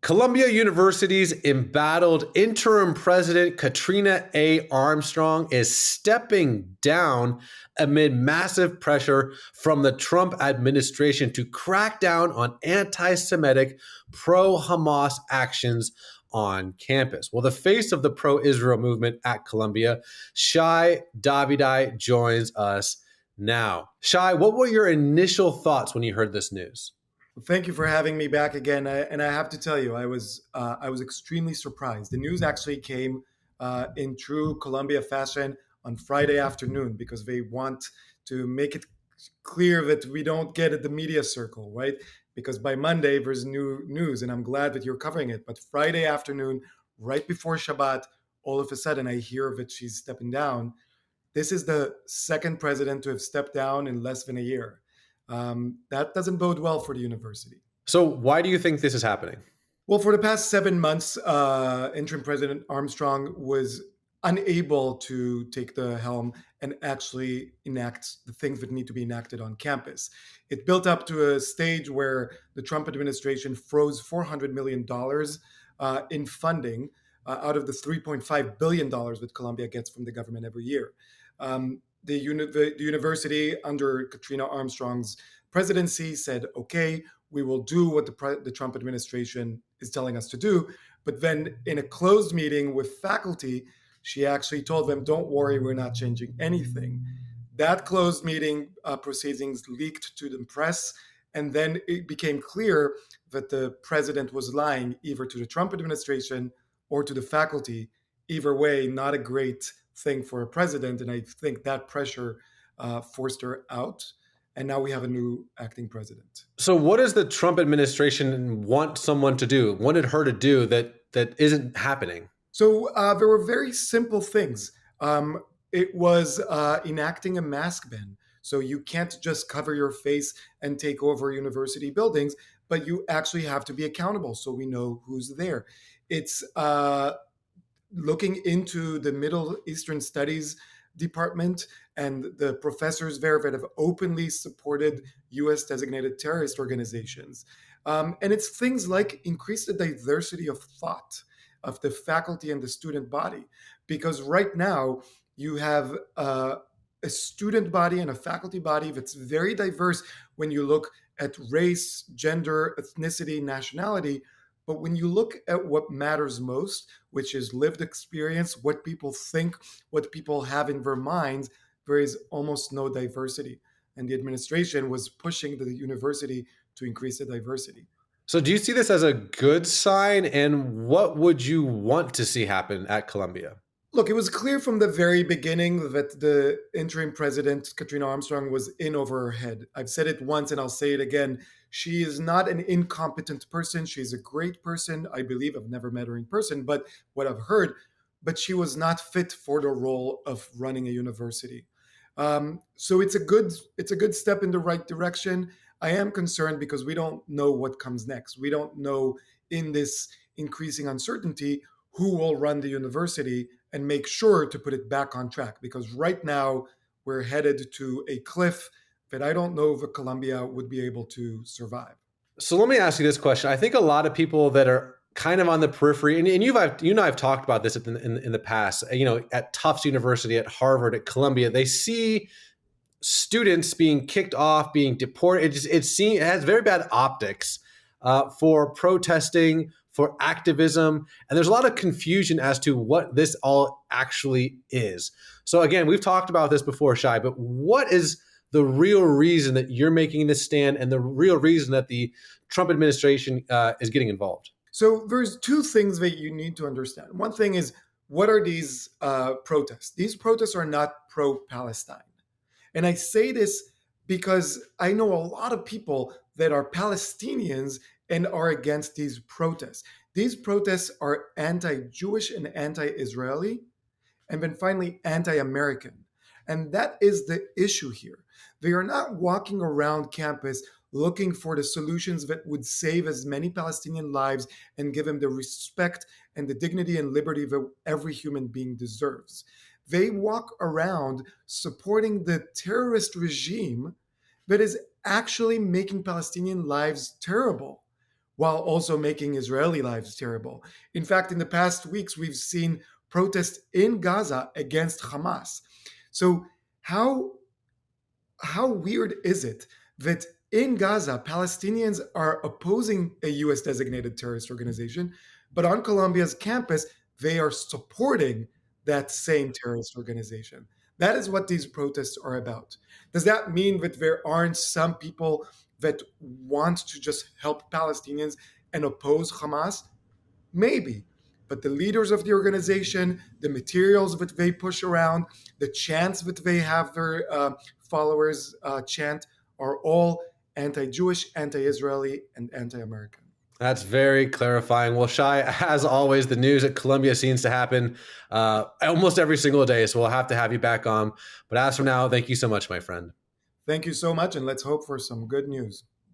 Columbia University's embattled interim president, Katrina A. Armstrong, is stepping down amid massive pressure from the Trump administration to crack down on anti-Semitic, pro-Hamas actions on campus. Well, the face of the pro-Israel movement at Columbia, Shai Davidai, joins us now. Shai, what were your initial thoughts when you heard this news? Thank you for having me back again. And I have to tell you, I was extremely surprised. The news actually came in true Columbia fashion on Friday afternoon because they want to make it clear that we don't get at the media circle, right? Because by Monday there's new news, and I'm glad that you're covering it. But Friday afternoon, right before Shabbat, all of a sudden I hear that she's stepping down. This is the second president to have stepped down in less than a year. That doesn't bode well for the university. So why do you think this is happening? Well, for the past 7 months, interim President Armstrong was unable to take the helm and actually enact the things that need to be enacted on campus. It built up to a stage where the Trump administration froze $400 million in funding out of the $3.5 billion that Columbia gets from the government every year. The university under Katrina Armstrong's presidency said, okay, we will do what the Trump administration is telling us to do. But then in a closed meeting with faculty, she actually told them, don't worry, we're not changing anything. That closed meeting proceedings leaked to the press. And then it became clear that the president was lying either to the Trump administration or to the faculty. Either way, not a great thing for a president. And I think that pressure forced her out. And now we have a new acting president. So what does the Trump administration want someone to do, wanted her to do that isn't happening? So there were very simple things. It was enacting a mask ban. So you can't just cover your face and take over university buildings, but you actually have to be accountable so we know who's there. It's looking into the Middle Eastern Studies department and the professors there that have openly supported U.S. designated terrorist organizations. And it's things like increase the diversity of thought of the faculty and the student body. Because right now you have a student body and a faculty body that's very diverse when you look at race, gender, ethnicity, nationality. But when you look at what matters most, which is lived experience, what people think, what people have in their minds, there is almost no diversity. And the administration was pushing the university to increase the diversity. So do you see this as a good sign? And what would you want to see happen at Columbia? Look, it was clear from the very beginning that the interim president, Katrina Armstrong, was in over her head. I've said it once and I'll say it again. She is not an incompetent person. She's a great person. I believe I've never met her in person, but what I've heard, but she was not fit for the role of running a university. So it's a good step in the right direction. I am concerned because we don't know what comes next. We don't know in this increasing uncertainty who will run the university and make sure to put it back on track. Because right now we're headed to a cliff that I don't know if Columbia would be able to survive. So let me ask you this question. I think a lot of people that are kind of on the periphery, and you and I have talked about this in the past, at Tufts University, at Harvard, at Columbia, they see students being kicked off, being deported. It has very bad optics for protesting, for activism. And there's a lot of confusion as to what this all actually is. So again, we've talked about this before, Shai, but what is the real reason that you're making this stand and the real reason that the Trump administration is getting involved? So there's two things that you need to understand. One thing is, what are these protests? These protests are not pro-Palestine. And I say this because I know a lot of people that are Palestinians and are against these protests. These protests are anti-Jewish and anti-Israeli, and then finally anti-American. And that is the issue here. They are not walking around campus looking for the solutions that would save as many Palestinian lives and give them the respect and the dignity and liberty that every human being deserves. They walk around supporting the terrorist regime that is actually making Palestinian lives terrible. while also making Israeli lives terrible. In fact, in the past weeks, we've seen protests in Gaza against Hamas. So, how weird is it that in Gaza, Palestinians are opposing a US designated terrorist organization, but on Colombia's campus, they are supporting that same terrorist organization? That is what these protests are about. Does that mean that there aren't some people that want to just help Palestinians and oppose Hamas? Maybe. But the leaders of the organization, the materials that they push around, the chants that they have their followers chant are all anti Jewish, anti Israeli, and anti American. That's very clarifying. Well, Shai, as always, the news at Columbia seems to happen almost every single day, so we'll have to have you back on. But as for now, thank you so much, my friend. Thank you so much, and let's hope for some good news.